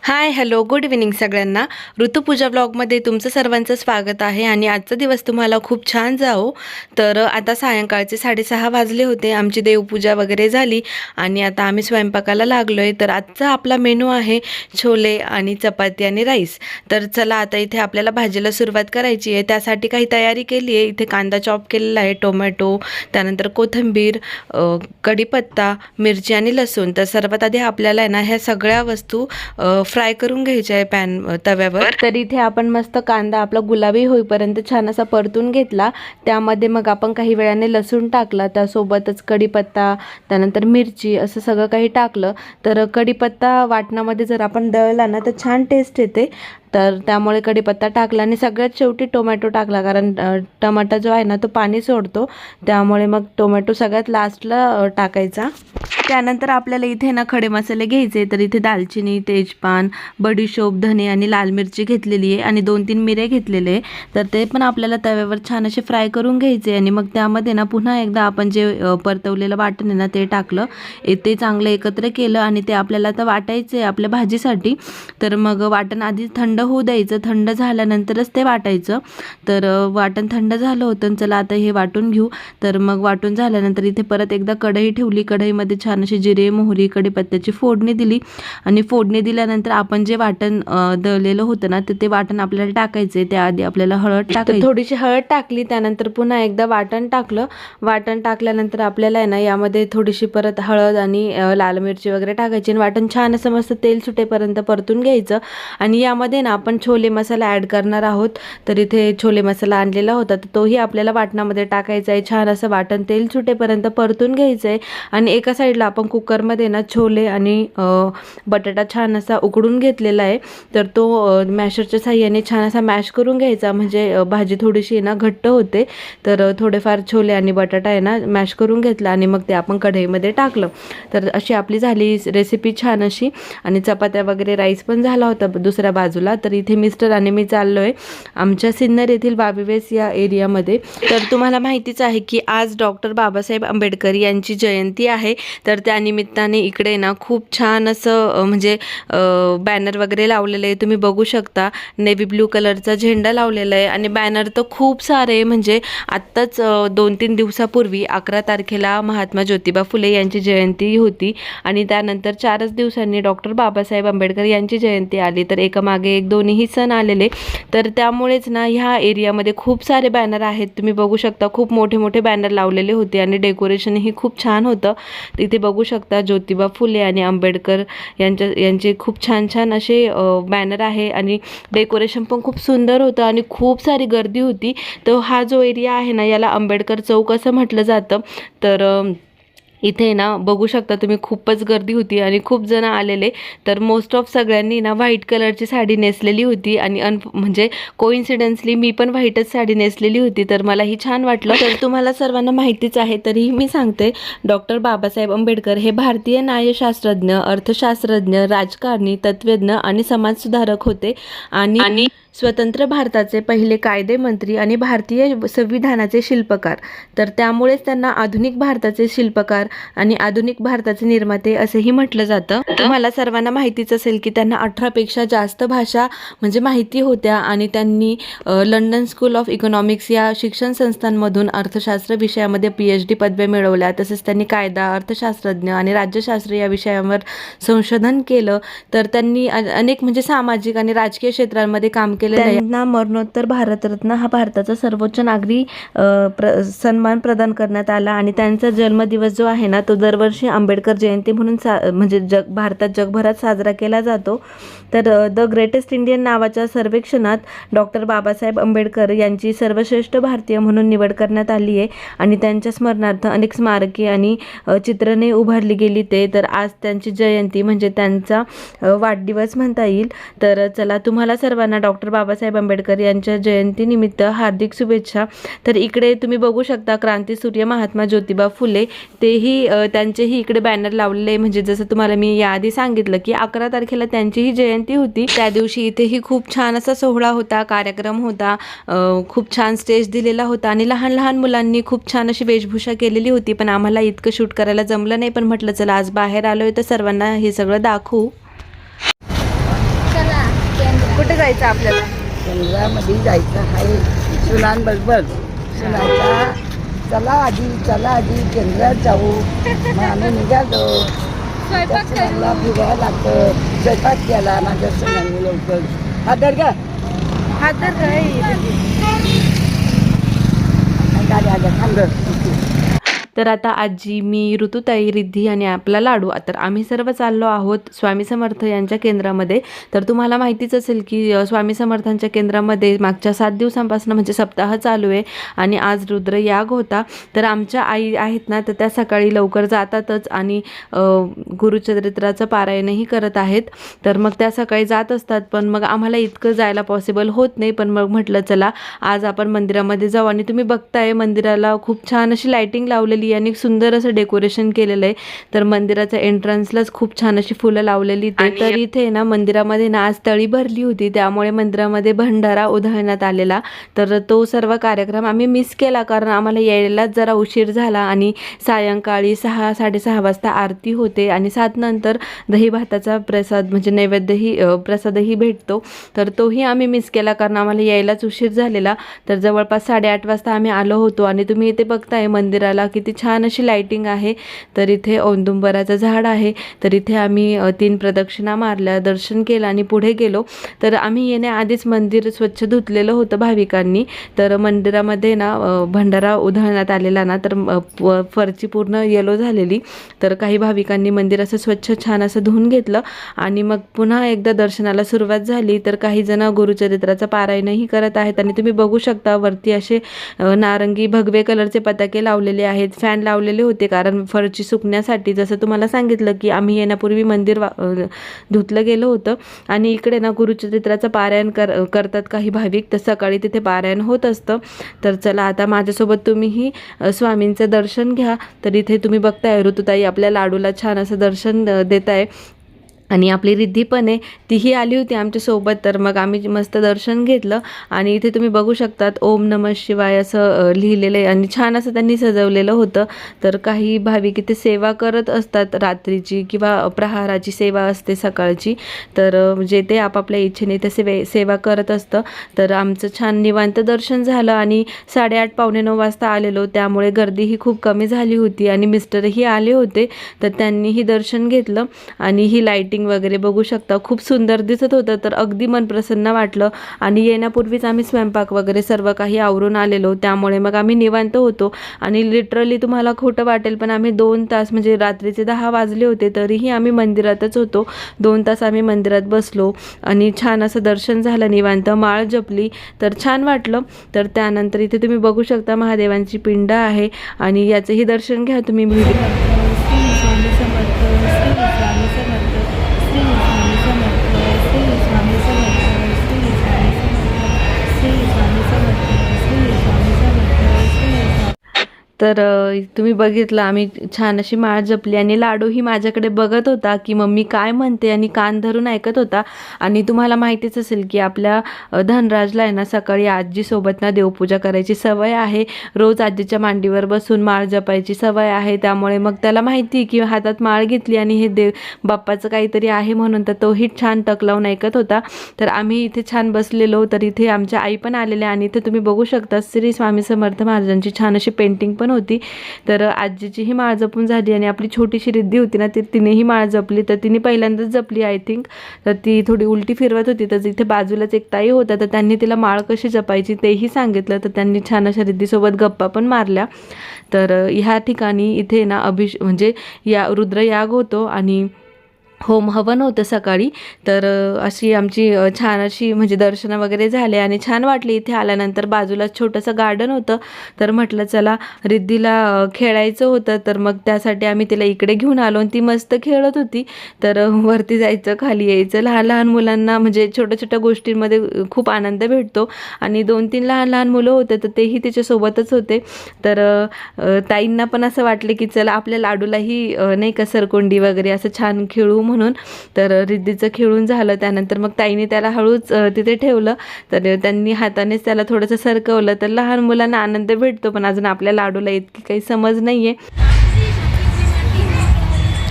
हाय, hello, good evening सगळ्यांना. ऋतुपूजा ब्लॉगमध्ये तुमचं सर्वांचं स्वागत आहे आणि आजचा दिवस तुम्हाला खूप छान जाओ. तर आता सायंकाळचे 6:30 वाजले होते. आमची देवपूजा वगैरे झाली आणि आता आम्ही स्वयंपाकाला लागलो आहे. तर आजचा आपला मेनू आहे छोले आणि चपाती आणि राईस. तर चला आता इथे आपल्याला भाजीला सुरुवात करायची आहे. त्यासाठी काही तयारी केली आहे. इथे कांदा चॉप केलेला आहे, टोमॅटो, त्यानंतर कोथिंबीर, कढीपत्ता, मिरची आणि लसूण. तर सर्वात आधी आपल्याला आहे ना ह्या सगळ्या वस्तू फ्राय करून घ्यायचे आहे तव्यावर. तर इथे आपण मस्त कांदा आपला गुलाबी होईपर्यंत छान असा परतून घेतला. त्यामध्ये मग आपण काही वेळाने लसूण टाकला, त्यासोबतच कढीपत्ता, त्यानंतर मिरची असं सगळं काही टाकलं. तर कढीपत्ता वाटणामध्ये जर आपण दळला ना तर छान टेस्ट येते. तर त्यामुळे कढीपत्ता टाकला आणि सगळ्यात शेवटी टोमॅटो टाकला, कारण टमाटा जो आहे ना तो पाणी सोडतो. त्यामुळे मग टोमॅटो सगळ्यात लास्टला टाकायचा. त्यानंतर आपल्याला इथे ना खडे मसाले घ्यायचे. तर इथे दालचिनी, तेजपान, बडीशोप, धने आणि लाल मिरची घेतलेली आहे आणि 2-3 मिरे घेतलेले आहे. तर ते पण आपल्याला तव्यावर छान असे फ्राय करून घ्यायचे आणि मग त्यामध्ये ना पुन्हा एकदा आपण जे परतवलेलं वाटण आहे ना ते टाकलं. ते चांगलं एकत्र केलं आणि ते आपल्याला आता वाटायचं आहे आपल्या भाजीसाठी. तर मग वाटण आधी थंड होऊ द्यायचं. थंड झाल्यानंतरच ते वाटायचं. तर वाटण थंड झालं होतं. चला आता हे वाटून घेऊ. तर मग वाटून झाल्यानंतर इथे परत एकदा कढई ठेवली. कढईमध्ये छान अशी जिरे, मोहरी, कढीपत्त्याची फोडणी दिली आणि फोडणी दिल्यानंतर आपण जे वाटण दळलेलं होतं ना ते वाटण आपल्याला टाकायचे. त्याआधी आपल्याला हळद टाकायची. थोडीशी हळद टाकली, त्यानंतर पुन्हा एकदा वाटण टाकलं. वाटण टाकल्यानंतर आपल्याला आहे ना यामध्ये थोडीशी परत हळद आणि लाल मिरची वगैरे टाकायची आणि वाटण छान असं मस्त तेल सुटेपर्यंत परतून घ्यायचं. आणि यामध्ये ना आपण छोले मसाला ॲड करणार आहोत. तर इथे छोले मसाला आणलेला होता, तर तोही आपल्याला वाटणामध्ये टाकायचा आहे. छान असं वाटण तेल सुटेपर्यंत परतून घ्यायचं आहे. आणि एका साईडला आपण कुकरमध्ये ना छोले आणि बटाटा छान असा उकडून घेतलेला आहे. तर तो मॅशरच्या साहाय्याने छान असा मॅश करून घ्यायचा, म्हणजे भाजी थोडीशी ना घट्ट होते. तर थोडेफार छोले आणि बटाटा आहे ना मॅश करून घेतला आणि मग ते आपण कढईमध्ये टाकलं. तर अशी आपली झाली रेसिपी छान अशी. आणि चपात्या वगैरे राईस पण झाला होता दुसऱ्या बाजूला. तर इथे मिस्टर आणि मी चाललो आहे आमच्या सिन्नर येथील बाबीवेस या एरियामध्ये. तर तुम्हाला माहितीच आहे की आज डॉक्टर बाबासाहेब आंबेडकर यांची जयंती आहे. तर त्यानिमित्ताने इकडे ना खूप छान असं म्हणजे बॅनर वगैरे लावलेलं आहे. तुम्ही बघू शकता नेव्ही ब्लू कलरचा झेंडा लावलेला आहे आणि बॅनर तर खूप सारे, म्हणजे आत्ताच 2-3 दिवसापूर्वी 11 तारखेला महात्मा ज्योतिबा फुले यांची जयंती होती आणि त्यानंतर 4च दिवसांनी डॉक्टर बाबासाहेब आंबेडकर यांची जयंती आली. तर एकामागे एक दोन्ही सण आलेले. तर त्यामुळेच ना ह्या एरियामध्ये खूप सारे बॅनर आहेत. तुम्ही बघू शकता खूप मोठे मोठे बॅनर लावलेले होते आणि डेकोरेशनही खूप छान होतं. तिथे बघू शकता ज्योतिबा फुले आणि आंबेडकर यांचे खूप छान छान असे बॅनर आहे आणि डेकोरेशन पण खूप सुंदर होतं आणि खूप सारी गर्दी होती. तर हा जो एरिया आहे ना याला आंबेडकर चौक असं म्हटलं जातं. तर इथे ना बघू शकता तुम्ही खूपच गर्दी होती आणि खूप जण आलेले. तर मोस्ट ऑफ सगळ्यांनी ना व्हाईट कलरची साडी नेसलेली होती आणि म्हणजे कोइन्सिडन्सली मी पण व्हाईटच साडी नेसलेली होती. तर मलाही छान वाटलं. तर तुम्हाला सर्वांना माहितीच आहे तरीही मी सांगते, डॉक्टर बाबासाहेब आंबेडकर हे भारतीय न्यायशास्त्रज्ञ, अर्थशास्त्रज्ञ, राजकारणी, तत्त्वज्ञ आणि समाजसुधारक होते आणि स्वतंत्र भारताचे पहिले कायदेमंत्री आणि भारतीय संविधानाचे शिल्पकार. तर त्यामुळेच त्यांना आधुनिक भारताचे शिल्पकार आणि आधुनिक भारताचे निर्माते असेही म्हटलं जातं. तुम्हाला सर्वांना माहितीच असेल की त्यांना 18 पेक्षा जास्त भाषा म्हणजे माहिती होत्या आणि त्यांनी लंडन स्कूल ऑफ इकॉनॉमिक्स या शिक्षण संस्थांमधून अर्थशास्त्र विषयामध्ये PhD पदव्या मिळवल्या. तसेच त्यांनी कायदा, अर्थशास्त्रज्ञ आणि राज्यशास्त्र या विषयांवर संशोधन केलं. तर त्यांनी अनेक म्हणजे सामाजिक आणि राजकीय क्षेत्रांमध्ये काम केलं. त्यांना मरणोत्तर भारतरत्न हा भारताचा सर्वोच्च नागरी सन्मान प्रदान करण्यात आला आणि त्यांचा जन्मदिवस जो आहे ना तो दरवर्षी आंबेडकर जयंती म्हणून म्हणजे भारतात जगभरात साजरा केला जातो. तर द ग्रेटेस्ट इंडियन नावाच्या सर्वेक्षणात डॉक्टर बाबासाहेब आंबेडकर यांची सर्वश्रेष्ठ भारतीय म्हणून निवड करण्यात आली आहे आणि त्यांच्या स्मरणार्थ अनेक स्मारके आणि चित्रणे उभारली गेली. तर आज त्यांची जयंती म्हणजे त्यांचा वाढदिवस म्हणता येईल. तर चला तुम्हाला सर्वांना डॉक्टर बाबासाहेब आंबेडकर यांच्या जयंतीनिमित्त हार्दिक शुभेच्छा. तर इकडे तुम्ही बघू शकता क्रांतीसूर्य महात्मा ज्योतिबा फुले तेही त्यांचेही इकडे बॅनर लावलेले. म्हणजे जसं तुम्हाला मी याआधी सांगितलं की 11 तारखेला त्यांचीही जयंती होती. त्या दिवशी इथेही खूप छान असा सोहळा होता, कार्यक्रम होता, खूप छान स्टेज दिलेला होता आणि लहान लहान मुलांनी खूप छान अशी वेशभूषा केलेली होती. पण आम्हाला इतकं शूट करायला जमलं नाही. पण म्हटलं चला आज बाहेर आलोय तर सर्वांना हे सगळं दाखवू. कुठे जायचं आपल्याला? केंद्रामध्ये जायचं आहे सुनांबरोबर. सुनाचा चला आधी केंद्रात जाऊ. मग आम्ही निघालो. सुनाला फिरायला लागतं. स्वयंपाक केला माझ्या सुनांनी लवकर. हादर का हादर काय गाडी आल्या थांब. तर आता आजी, मी, ऋतुताई, रिद्धी आणि आपला लाडू, तर आम्ही सर्व चाललो आहोत स्वामी समर्थ यांच्या केंद्रामध्ये. तर तुम्हाला माहितीच असेल की स्वामी समर्थांच्या केंद्रामध्ये मागच्या 7 दिवसांपासून म्हणजे सप्ताह चालू आहे आणि आज रुद्रयाग होता. तर आमच्या आई आहेत ना, तर त्या सकाळी लवकर जातातच आणि गुरुचरित्राचं पारायणही करत आहेत. तर मग त्या सकाळी जात असतात, पण मग आम्हाला इतकं जायला पॉसिबल होत नाही. पण मग म्हटलं चला आज आपण मंदिरामध्ये जाऊ. आणि तुम्ही बघताय मंदिराला खूप छान अशी लाईटिंग लावलेली आणि सुंदर असं डेकोरेशन केलेलं आहे. तर मंदिराच्या एंट्रन्सलाच खूप छान अशी फुलं लावलेली. तर इथे ना मंदिरामध्ये ना आज तळी भरली होती, त्यामुळे मंदिरामध्ये भंडारा उधळण्यात आलेला. तर तो सर्व कार्यक्रम आम्ही मिस केला, कारण आम्हाला यायलाच जरा उशीर झाला आणि सायंकाळी 6-6:30 वाजता आरती होते आणि 7 नंतर दही भाताचा प्रसाद म्हणजे नैवेद्यही प्रसादही भेटतो. तर तोही आम्ही मिस केला, कारण आम्हाला यायलाच उशीर झालेला. तर जवळपास 8:30 वाजता आम्ही आलो होतो. आणि तुम्ही इथे बघताय मंदिराला किती छान अशी लाईटिंग आहे. तर इथे औदुंबराचं झाड आहे. तर इथे आम्ही 3 प्रदक्षिणा मारल्या, दर्शन केलं आणि पुढे गेलो. तर आम्ही येण्याआधीच मंदिर स्वच्छ धुतलेलं होतं भाविकांनी. तर मंदिरामध्ये ना भंडारा उधळण्यात आलेला ना, तर फरची पूर्ण येलो झालेली. तर काही भाविकांनी मंदिर असं स्वच्छ छान असं धुवून घेतलं आणि मग पुन्हा एकदा दर्शनाला सुरुवात झाली. तर काही जण गुरुचरित्राचं पारायणही करत आहेत आणि तुम्ही बघू शकता वरती असे नारंगी भगवे कलरचे पताके लावलेले आहेत, फॅन लावलेले होते कारण फरची सुकण्यासाठी. जसं तुम्हाला सांगितलं की आम्ही येण्यापूर्वी मंदिर धुतलं गेलं होतं. आणि इकडे ना गुरुचरित्राचं पारायण करतात काही भाविक, तर सकाळी तिथे पारायण होत असतं. तर चला आता माझ्यासोबत तुम्हीही स्वामींचं दर्शन घ्या. तर इथे तुम्ही बघताय ऋतुताई आपल्या लाडूला छान असं दर्शन देत आहे आणि आपली रिद्धी पण आहे, तीही आली होती आमच्यासोबत. तर मग आम्ही मस्त दर्शन घेतलं आणि इथे तुम्ही बघू शकतात ओम नमः शिवाय असं लिहिलेलं आहे आणि छान असं त्यांनी सजवलेलं होतं. तर काही भाविक इथे सेवा करत असतात, रात्रीची किंवा प्रहाराची सेवा असते सकाळची. तर जे ते आपापल्या इच्छेने ते सेवा करत असतं. तर आमचं छान निवांत दर्शन झालं आणि 8:30-8:45 वाजता आलेलो, त्यामुळे गर्दीही खूप कमी झाली होती आणि मिस्टरही आले होते. तर त्यांनीही दर्शन घेतलं आणि ही लाईटिंग वगैरे बघू शकता, खूप सुंदर दिसत होतं. तर अगदी मन प्रसन्न वाटलं. आणि येण्यापूर्वीच आम्ही स्वयंपाक वगैरे सर्व काही आवरून आलेलो, त्यामुळे मग आम्ही निवांत होतो. आणि लिटरली तुम्हाला खोटं वाटेल पण आम्ही 2 तास म्हणजे रात्रीचे 10 वाजले होते तरीही आम्ही मंदिरातच होतो. 2 तास आम्ही मंदिरात बसलो आणि छान असं दर्शन झालं, निवांत माळ जपली, तर छान वाटलं. तर त्यानंतर इथे तुम्ही बघू शकता महादेवांची पिंड आहे आणि याचंही दर्शन घ्या तुम्ही. तर तुम्ही बघितलं आम्ही छान अशी माळ जपली आणि लाडूही माझ्याकडे बघत होता की मम्मी काय म्हणते आणि कान धरून ऐकत होता. आणि तुम्हाला माहितीच असेल की आपल्या धनराजला आहे ना सकाळी आजीसोबत ना देवपूजा करायची सवय आहे, रोज आजीच्या मांडीवर बसून माळ जपायची सवय आहे. त्यामुळे मग त्याला माहिती की हातात माळ घेतली आणि हे बाप्पाचं काहीतरी आहे म्हणून, तर तोही छान टक लावून ऐकत होता. तर आम्ही इथे छान बसलेलो. तर इथे आमच्या आई पण आलेल्या आणि इथे तुम्ही बघू शकता श्री स्वामी समर्थ महाराजांची छान अशी पेंटिंग पण होती. तर आजीचीही माळ जपून झाली आणि आपली छोटीशी रिद्धी होती ना, तिनेही माळ जपली. तर तिने पहिल्यांदाच जपली आय थिंक. तर ती थोडी उलटी फिरवत होती. तर इथे बाजूलाच एक ताई होता, तर त्यांनी तिला माळ कशी जपायची तेही सांगितलं. तर त्यांनी छान अशा रिद्धीसोबत गप्पा पण मारल्या. तर ह्या ठिकाणी इथे ना म्हणजे या रुद्रयाग होतो आणि होम हवन होतं सकाळी. तर अशी आमची छान अशी म्हणजे दर्शनं वगैरे झाले आणि छान वाटली. इथे आल्यानंतर बाजूला छोटंसं गार्डन होतं. तर म्हटलं चला रिद्धीला खेळायचं होतं, तर मग त्यासाठी आम्ही तिला इकडे घेऊन आलो आणि ती मस्त खेळत होती. तर वरती जायचं, खाली यायचं, लहान लहान मुलांना म्हणजे छोट्या छोट्या गोष्टींमध्ये खूप आनंद भेटतो. आणि 2-3 लहान लहान मुलं होते तर तेही तिच्यासोबतच होते. तर ताईंना पण असं वाटलं की चला आपल्या लाडूलाही नाही का सरकोंडी वगैरे असं छान खेळू म्हणून. तर रिद्धीचं खेळून झालं. त्यानंतर मग ताईने त्याला हळूच तिथे ठेवलं. तर त्यांनी हातानेच त्याला थोडंसं सरकवलं. तर लहान मुलांना आनंद भेटतो, पण अजून आपल्या लाडूला इतकी काही समज नाहीये.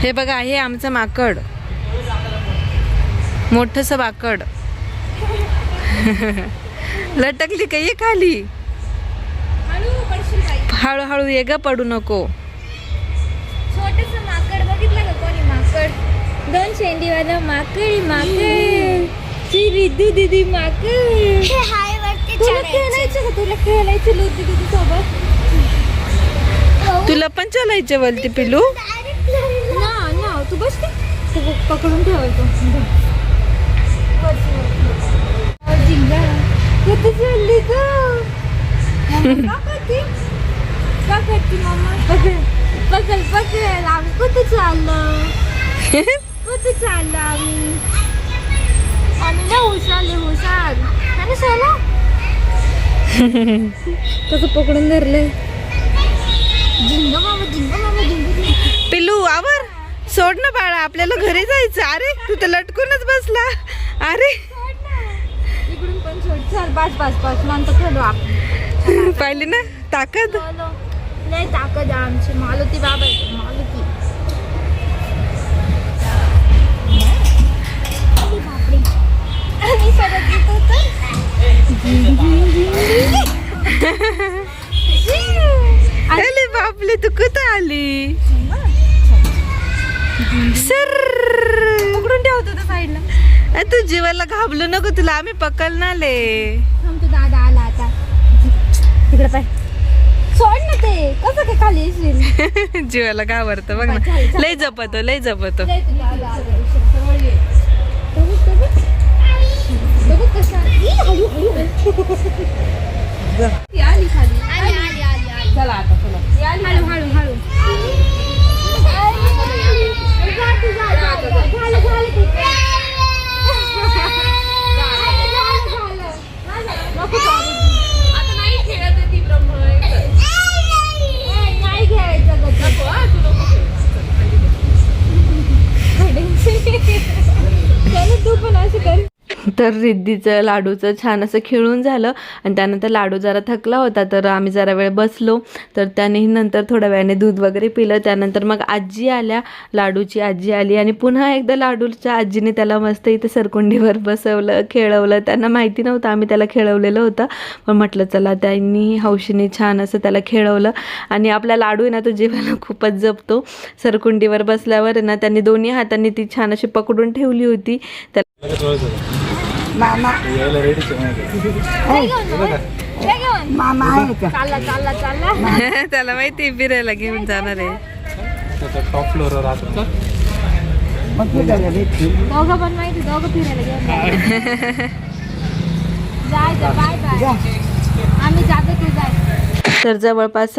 हे बघा, हे आमचं माकड, मोठंसं माकड. लटकली का ये खाली. हळूहळू ये ग, पडू नको. छोटस माकड बघितलं का कोणी? माकड, 2 शेंडीवाला माकड. रिद्धू दीदी माकड. तुला खेळायचं का? तुला खेळायचं लुद्दी दीदी सोबत? तुला पण चालायचं वरती पिलू. ना तू बस ते. तू पकडून ठेवायचं. जिंगा कुठे चालली ग? का करते मम्मा? पकड आम्ही कुठे चाललो? आम्ही ना हुशार आणि सोला कसं पकडून धरलंय. जिंगा मामा. पिलू आवर, सोड ना बाळा, आपल्याला घरी जायचं. अरे तू तर लटकूनच बसला. अरे इकडून पण सोड. चल पाच नंतर खेळू आपण. पाहिली ना ताकद. नाही ताकद आमची. मालती बाबा येते. मालती. बापरे. आणि परत येत होतं. अरे बापले, तू कुठं आली? सर पकडून ठेवत होतं साईडला. तू जीवाला घाबलू नको, तुला आम्ही पकडणाले. आमचा दादा आला आता. तिकडे पाय. सोड ना ते. कसं काय खाली येशील? जीवाला घाबरत बघ ना. लय जपतो. आली खाली. चला आता हळू. नाही खेळायचं तू पण असं कर. तर रिद्धीचं लाडूचं छान असं खेळून झालं आणि त्यानंतर लाडू जरा थकला होता, तर आम्ही जरा वेळ बसलो. तर त्यानेही नंतर थोड्या वेळाने दूध वगैरे पिलं. त्यानंतर मग आजी आल्या, लाडूची आजी आली आणि पुन्हा एकदा लाडूच्या आजीने त्याला मस्त इथे सरकुंडीवर बसवलं, खेळवलं. त्यांना माहिती नव्हतं आम्ही त्याला खेळवलेलं होतं, पण म्हटलं चला त्यांनी हौशीने छान असं त्याला खेळवलं. आणि आपला लाडू आहे ना, तो जीवाला खूपच जपतो. सरकुंडीवर बसल्यावर ना त्यांनी दोन्ही हातांनी ती छान अशी पकडून ठेवली होती. मामा मामा आहे का? चालला. त्याला माहिती फिरायला घेऊन जाणार आहे. टॉप फ्लोअरवर राहतो. मग तू काय भेटली? दोघं पण माहिती. दोघं फिरायला घेऊन जायचं. बाय आम्ही जातो. तू जाय. तर जवळपास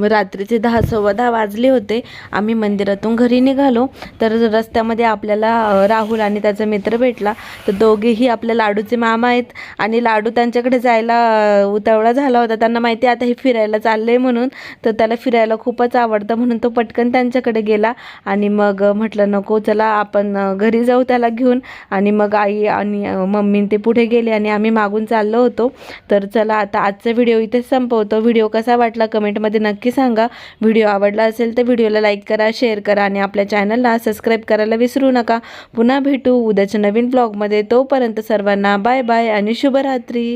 रात्रीचे 10-10:15 वाजले होते. आम्ही मंदिरातून घरी निघालो, तर रस्त्यामध्ये आपल्याला राहुल आणि त्याचा मित्र भेटला. तर दोघेही आपल्या लाडूचे मामा आहेत आणि लाडू त्यांच्याकडे जायला उतावळा झाला होता. त्यांना माहिती आता हे फिरायला चालले म्हणून, तर त्याला फिरायला खूपच आवडतं म्हणून तो पटकन त्यांच्याकडे गेला. आणि मग म्हटलं नको, चला आपण घरी जाऊ त्याला घेऊन. आणि मग आई आणि मम्मी ते पुढे गेले आणि आम्ही मागून चाललो होतो. तर चला आता आजचा व्हिडिओ इथेच संपवतो. व्हिडिओ कसा वाटला कमेंटमध्ये नक्की सांगा. व्हिडिओ आवडला असेल तर व्हिडिओला लाईक करा, शेअर करा आणि आपल्या चॅनलला सबस्क्राईब करायला विसरू नका. पुन्हा भेटू उद्याच्या नवीन ब्लॉगमध्ये. तोपर्यंत सर्वांना बाय बाय आणि शुभरात्री.